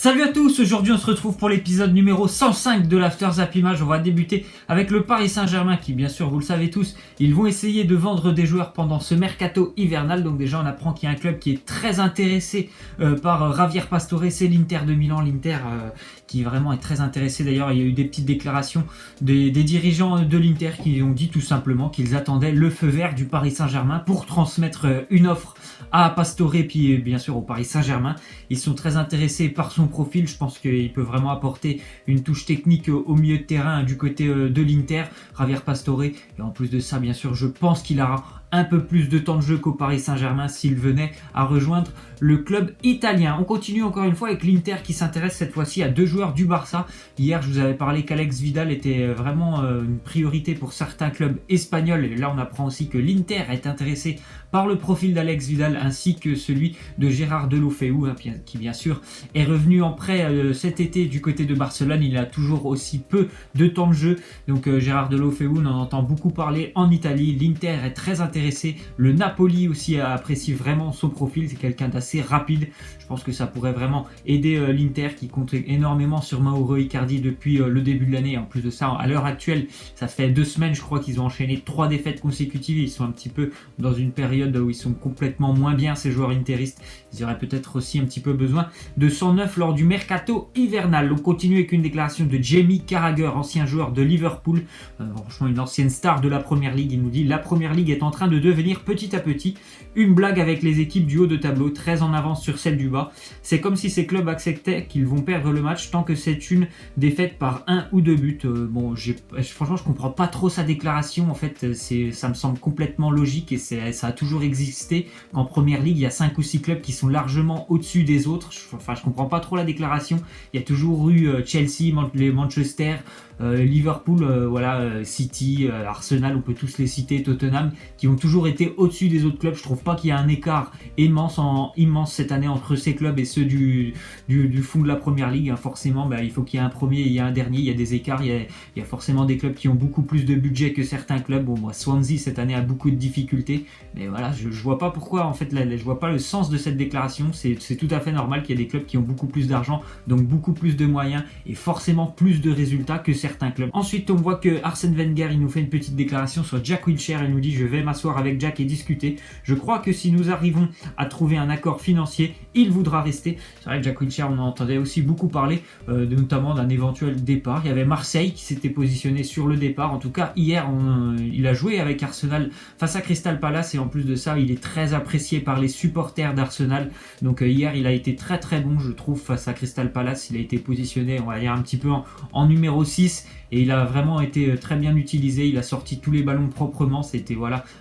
Salut à tous, aujourd'hui on se retrouve pour l'épisode numéro 105 de l'After Zap Image. On va débuter avec le Paris Saint-Germain qui, bien sûr, vous le savez tous, ils vont essayer de vendre des joueurs pendant ce mercato hivernal. Donc déjà on apprend qu'il y a un club qui est très intéressé par Javier Pastore, c'est l'Inter de Milan. L'Inter qui vraiment est très intéressé. D'ailleurs il y a eu des petites déclarations des dirigeants de l'Inter qui ont dit tout simplement qu'ils attendaient le feu vert du Paris Saint-Germain pour transmettre une offre à Pastore puis bien sûr au Paris Saint-Germain. Ils sont très intéressés par son profil. Je pense qu'il peut vraiment apporter une touche technique au milieu de terrain du côté de l'Inter, Javier Pastore. Et en plus de ça, bien sûr, je pense qu'il aura un peu plus de temps de jeu qu'au Paris Saint-Germain s'il venait à rejoindre le club italien. On continue encore une fois avec l'Inter qui s'intéresse cette fois-ci à deux joueurs du Barça. Hier, je vous avais parlé qu'Alex Vidal était vraiment une priorité pour certains clubs espagnols. Et là, on apprend aussi que l'Inter est intéressé par le profil d'Alex Vidal ainsi que celui de Gérard Deulofeu, qui bien sûr est revenu en prêt cet été du côté de Barcelone. Il a toujours aussi peu de temps de jeu. Donc Gérard Deulofeu, on en entend beaucoup parler en Italie. L'Inter est très intéressé. Le Napoli aussi apprécie vraiment son profil. C'est quelqu'un d'assez rapide. Je pense que ça pourrait vraiment aider l'Inter qui compte énormément sur Mauro Icardi depuis le début de l'année. En plus de ça, à l'heure actuelle, ça fait 2 semaines, je crois qu'ils ont enchaîné 3 défaites consécutives. Ils sont un petit peu dans une période où ils sont complètement moins bien, ces joueurs interistes. Ils auraient peut-être aussi un petit peu besoin de 109 lors du mercato hivernal. On continue avec une déclaration de Jamie Carragher, ancien joueur de Liverpool, franchement une ancienne star de la Première Ligue. Il nous dit: la Première Ligue est en train de devenir petit à petit une blague avec les équipes du haut de tableau, très en avance sur celle du bas. C'est comme si ces clubs acceptaient qu'ils vont perdre le match tant que c'est une défaite par 1 ou 2 buts. Franchement, je comprends pas trop sa déclaration. En fait, ça me semble complètement logique et ça a toujours existé. En Première Ligue, il y a 5 ou 6 clubs qui sont largement au-dessus des autres. Je comprends pas trop la déclaration. Il y a toujours eu Chelsea, les Manchester, Liverpool, City, Arsenal, on peut tous les citer, Tottenham, qui ont toujours été au-dessus des autres clubs. Je trouve pas qu'il y a un écart immense cette année entre ces clubs et ceux du fond de la Première Ligue. Forcément, il faut qu'il y ait un premier et il y a un dernier. Il y a des écarts, il y a forcément des clubs qui ont beaucoup plus de budget que certains clubs. Bon, moi, Swansea cette année a beaucoup de difficultés, mais voilà, je vois pas pourquoi, en fait, je vois pas le sens de cette déclaration. C'est tout à fait normal qu'il y ait des clubs qui ont beaucoup plus d'argent, donc beaucoup plus de moyens et forcément plus de résultats que certains clubs. Ensuite, on voit que Arsène Wenger, il nous fait une petite déclaration sur Jack Wilshere. Il nous dit: je vais m'asseoir avec Jack et discuter. Je crois que si nous arrivons à trouver un accord financier, il voudra rester. C'est vrai que Jack Wilshere, on en entendait aussi beaucoup parler, notamment d'un éventuel départ. Il y avait Marseille qui s'était positionné sur le départ. En tout cas, hier, il a joué avec Arsenal face à Crystal Palace et en plus de ça, il est très apprécié par les supporters d'Arsenal. Donc hier, il a été très très bon, je trouve, face à Crystal Palace. Il a été positionné, on va dire, un petit peu en numéro 6 et il a vraiment été très bien utilisé. Il a sorti tous les ballons proprement. C'était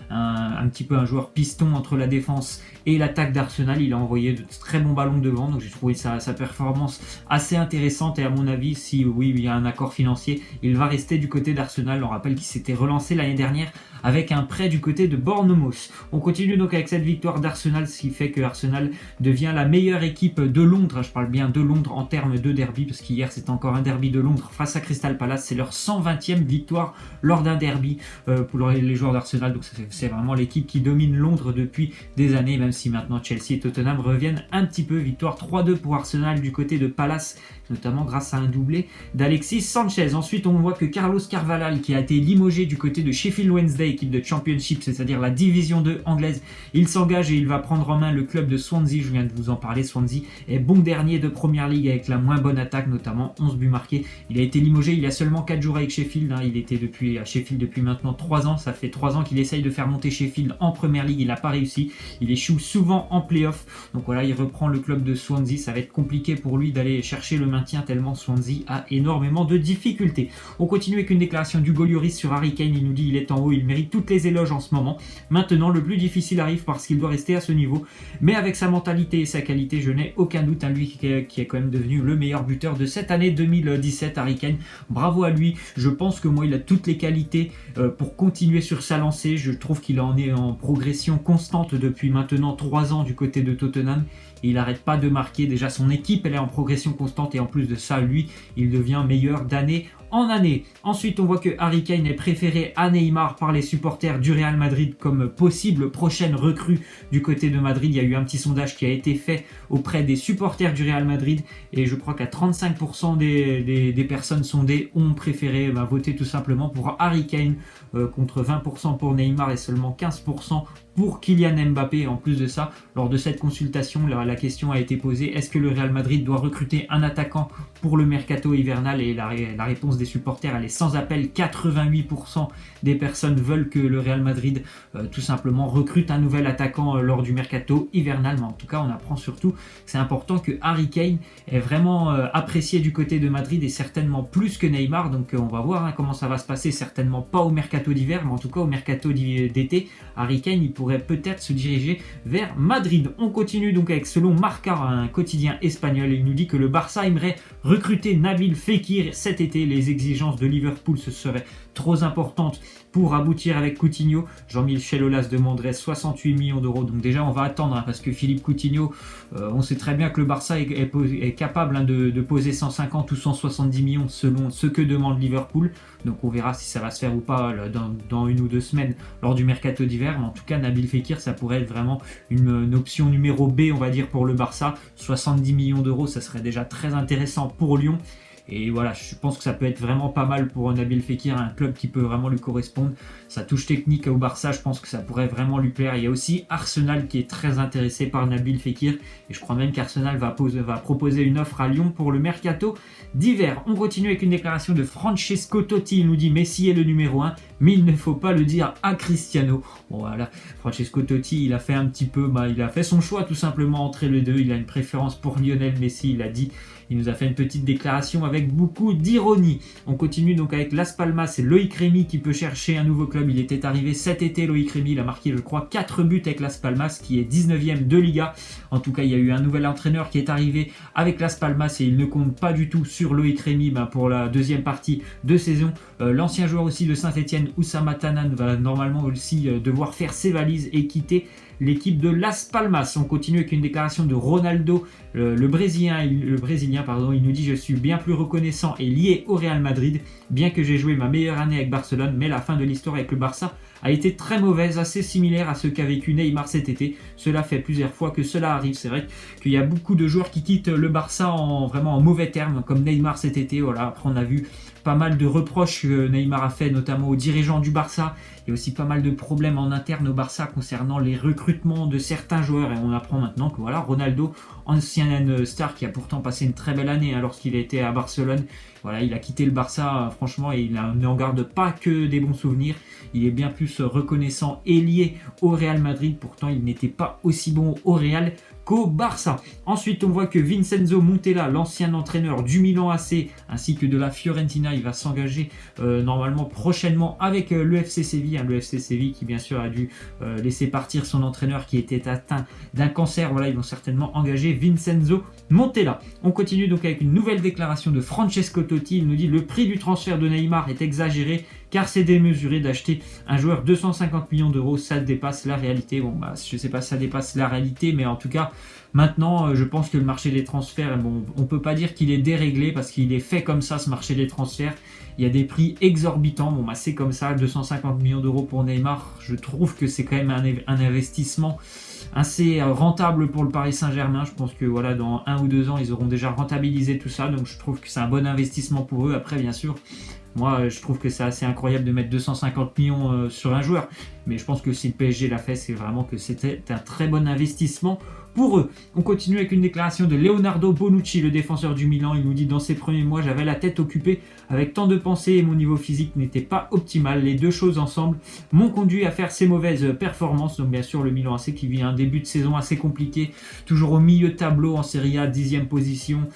un petit peu un joueur piston entre la défense et l'attaque d'Arsenal. Il a envoyé de très bons ballons devant, donc j'ai trouvé sa performance assez intéressante et à mon avis, si oui, il y a un accord financier, il va rester du côté d'Arsenal. On rappelle qu'il s'était relancé l'année dernière avec un prêt du côté de Bournemouth. On continue donc avec cette victoire d'Arsenal, ce qui fait que Arsenal devient la meilleure équipe de Londres. Je parle bien de Londres en termes de derby, parce qu'hier c'était encore un derby de Londres face à Crystal Palace. C'est leur 120e victoire lors d'un derby pour les joueurs d'Arsenal. Donc c'est vraiment l'équipe qui domine Londres depuis des années, même si maintenant Chelsea et Tottenham reviennent un petit peu. Victoire 3-2 pour Arsenal du côté de Palace, notamment grâce à un doublé d'Alexis Sanchez. Ensuite, on voit que Carlos Carvalhal, qui a été limogé du côté de Sheffield Wednesday, équipe de Championship, c'est-à-dire la division 2 anglaise, il s'engage et il va prendre en main le club de Swansea. Je viens de vous en parler. Swansea est bon dernier de Première Ligue avec la moins bonne attaque, notamment 11 buts marqués. Il a été limogé il y a seulement 4 jours avec Sheffield. Il était à Sheffield depuis maintenant 3 ans. Ça fait 3 ans qu'il essaye de faire monter Sheffield en Première Ligue. Il n'a pas réussi. Il échoue souvent en play-off. Donc voilà, il reprend le club de Swansea. Ça va être compliqué pour lui d'aller chercher le maintien tellement Swansea a énormément de difficultés. On continue avec une déclaration d'Hugo Lloris sur Harry Kane. Il nous dit: il est en haut, il mérite toutes les éloges en ce moment. Maintenant, le plus difficile arrive parce qu'il doit rester à ce niveau. Mais avec sa mentalité et sa qualité, je n'ai aucun doute. Lui qui est quand même devenu le meilleur buteur de cette année 2017, Harry Kane. Bravo à lui. Je pense que moi, il a toutes les qualités pour continuer sur sa lancée. Je trouve qu'il en est en progression constante depuis maintenant 3 ans du côté de Tottenham. Et il n'arrête pas de marquer. Déjà, son équipe, elle est en progression constante et en plus de ça, lui, il devient meilleur d'année en année. Ensuite, on voit que Harry Kane est préféré à Neymar par les supporters du Real Madrid comme possible prochaine recrue du côté de Madrid. Il y a eu un petit sondage qui a été fait auprès des supporters du Real Madrid et je crois qu'à 35% des personnes sondées ont préféré voter tout simplement pour Harry Kane contre 20% pour Neymar et seulement 15% pour Kylian Mbappé. En plus de ça, lors de cette consultation, la question a été posée: est-ce que le Real Madrid doit recruter un attaquant pour le mercato hivernal? Et la réponse des supporters, elle est sans appel. 88% des personnes veulent que le Real Madrid tout simplement recrute un nouvel attaquant lors du mercato hivernal. Mais en tout cas, on apprend surtout que c'est important que Harry Kane est vraiment apprécié du côté de Madrid et certainement plus que Neymar. Donc on va voir comment ça va se passer. Certainement pas au mercato d'hiver, mais en tout cas au mercato d'été, Harry Kane il pourrait peut-être se diriger vers Madrid. On continue donc avec, selon Marca, un quotidien espagnol, il nous dit que le Barça aimerait recruter Nabil Fekir cet été. Les exigences de Liverpool se seraient trop importantes pour aboutir avec Coutinho. Jean-Michel Aulas demanderait 68 millions d'euros. Donc déjà on va attendre parce que Philippe Coutinho, on sait très bien que le Barça est capable de poser 150 ou 170 millions selon ce que demande Liverpool. Donc on verra si ça va se faire ou pas dans une ou deux semaines lors du mercato d'hiver. Mais en tout cas, Nabil Fekir, ça pourrait être vraiment une option numéro B, on va dire, pour le Barça. 70 millions d'euros, ça serait déjà très intéressant pour Lyon. Et voilà, je pense que ça peut être vraiment pas mal pour Nabil Fekir, un club qui peut vraiment lui correspondre. Sa touche technique au Barça, je pense que ça pourrait vraiment lui plaire. Il y a aussi Arsenal qui est très intéressé par Nabil Fekir. Et je crois même qu'Arsenal va proposer une offre à Lyon pour le mercato d'hiver. On continue avec une déclaration de Francesco Totti. Il nous dit: Messi est le numéro 1, mais il ne faut pas le dire à Cristiano. Bon voilà, Francesco Totti, il a fait un petit peu, il a fait son choix tout simplement entre les deux. Il a une préférence pour Lionel Messi, il a dit. Il nous a fait une petite déclaration avec beaucoup d'ironie. On continue donc avec Las Palmas. C'est Loïc Rémy qui peut chercher un nouveau club. Il était arrivé cet été, Loïc Rémy. Il a marqué, je crois, 4 buts avec Las Palmas, qui est 19e de Liga. En tout cas, il y a eu un nouvel entraîneur qui est arrivé avec Las Palmas et il ne compte pas du tout sur Loïc Rémy pour la deuxième partie de saison. L'ancien joueur aussi de Saint-Etienne, Oussama Tanan, va normalement aussi devoir faire ses valises et quitter l'équipe de Las Palmas. On continue avec une déclaration de Ronaldo, le Brésilien, il nous dit: je suis bien plus reconnaissant et lié au Real Madrid, bien que j'ai joué ma meilleure année avec Barcelone, mais la fin de l'histoire avec le Barça a été très mauvaise, assez similaire à ce qu'a vécu Neymar cet été. Cela fait plusieurs fois que cela arrive. C'est vrai qu'il y a beaucoup de joueurs qui quittent le Barça vraiment en mauvais termes, comme Neymar cet été. Voilà. Après, on a vu pas mal de reproches que Neymar a fait, notamment aux dirigeants du Barça. Il y a aussi pas mal de problèmes en interne au Barça concernant les recrutements de certains joueurs. Et on apprend maintenant que voilà, Ronaldo, ancienne star qui a pourtant passé une très belle année lorsqu'il était à Barcelone, voilà, il a quitté le Barça, franchement, et il n'en garde pas que des bons souvenirs. Il est bien plus reconnaissant et lié au Real Madrid. Pourtant, il n'était pas aussi bon au Real qu'au Barça. Ensuite, on voit que Vincenzo Montella, l'ancien entraîneur du Milan AC ainsi que de la Fiorentina, il va s'engager normalement prochainement avec le FC Séville. Le FC Séville qui bien sûr a dû laisser partir son entraîneur qui était atteint d'un cancer. Voilà, ils vont certainement engager Vincenzo Montella. On continue donc avec une nouvelle déclaration de Francesco Totti. Il nous dit: le prix du transfert de Neymar est exagéré car c'est démesuré d'acheter un joueur 250 millions d'euros, ça dépasse la réalité. Bon, je ne sais pas si ça dépasse la réalité, mais en tout cas, maintenant, je pense que le marché des transferts, on ne peut pas dire qu'il est déréglé parce qu'il est fait comme ça, ce marché des transferts. Il y a des prix exorbitants, c'est comme ça, 250 millions d'euros pour Neymar. Je trouve que c'est quand même un investissement assez rentable pour le Paris Saint-Germain. Je pense que voilà, dans 1 ou 2 ans, ils auront déjà rentabilisé tout ça. Donc je trouve que c'est un bon investissement pour eux. Après, bien sûr, moi, je trouve que c'est assez incroyable de mettre 250 millions sur un joueur. Mais je pense que si le PSG l'a fait, c'est vraiment que c'était un très bon investissement pour eux. On continue avec une déclaration de Leonardo Bonucci, le défenseur du Milan. Il nous dit: dans ces premiers mois, j'avais la tête occupée avec tant de pensées et mon niveau physique n'était pas optimal. Les deux choses ensemble m'ont conduit à faire ces mauvaises performances. Donc bien sûr, le Milan AC qui vit un début de saison assez compliqué, toujours au milieu de tableau en Serie A, 10e position.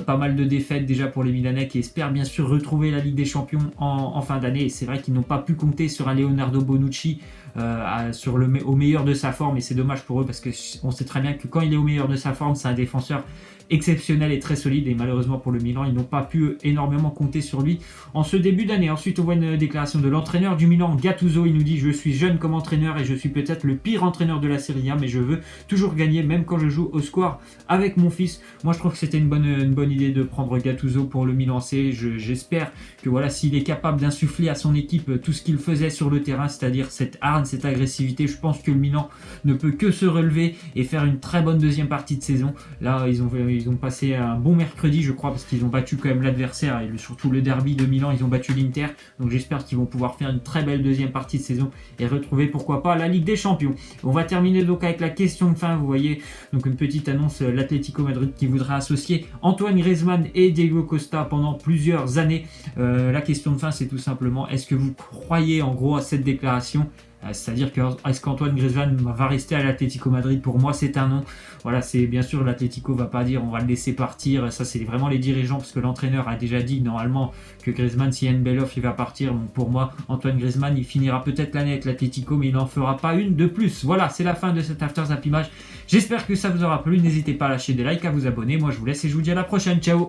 Pas mal de défaites déjà pour les Milanais qui espèrent bien sûr retrouver la Ligue des Champions en fin d'année. Et c'est vrai qu'ils n'ont pas pu compter sur un Leonardo Bonucci au meilleur de sa forme, et c'est dommage pour eux parce qu'on sait très bien que quand il est au meilleur de sa forme, c'est un défenseur exceptionnel et très solide. Et malheureusement pour le Milan, ils n'ont pas pu énormément compter sur lui en ce début d'année. Ensuite, on voit une déclaration de l'entraîneur du Milan, Gattuso. Il nous dit: je suis jeune comme entraîneur et je suis peut-être le pire entraîneur de la Serie A, mais je veux toujours gagner, même quand je joue au score avec mon fils. Moi, je trouve que c'était une bonne idée de prendre Gattuso pour le Milan C. J'espère que voilà, s'il est capable d'insuffler à son équipe tout ce qu'il faisait sur le terrain, c'est-à-dire cette hargne, cette agressivité, je pense que le Milan ne peut que se relever et faire une très bonne deuxième partie de saison. Là, ils ont passé un bon mercredi, je crois, parce qu'ils ont battu quand même l'adversaire, et surtout le derby de Milan, ils ont battu l'Inter. Donc j'espère qu'ils vont pouvoir faire une très belle deuxième partie de saison et retrouver pourquoi pas la Ligue des Champions. On va terminer donc avec la question de fin. Vous voyez donc une petite annonce, l'Atlético Madrid qui voudra associer Antoine Griezmann et Diego Costa pendant plusieurs années. La question de fin, c'est tout simplement: est-ce que vous croyez en gros à cette déclaration? C'est-à-dire que est-ce qu'Antoine Griezmann va rester à l'Atlético Madrid? Pour moi, c'est un non. Voilà, c'est bien sûr l'Atlético va pas dire on va le laisser partir. Ça, c'est vraiment les dirigeants, parce que l'entraîneur a déjà dit normalement que Griezmann, s'il y a une belle offre, il va partir. Donc pour moi, Antoine Griezmann, il finira peut-être l'année avec l'Atlético, mais il n'en fera pas une de plus. Voilà, c'est la fin de cet After Zap Image. J'espère que ça vous aura plu. N'hésitez pas à lâcher des likes, à vous abonner. Moi, je vous laisse et je vous dis à la prochaine. Ciao.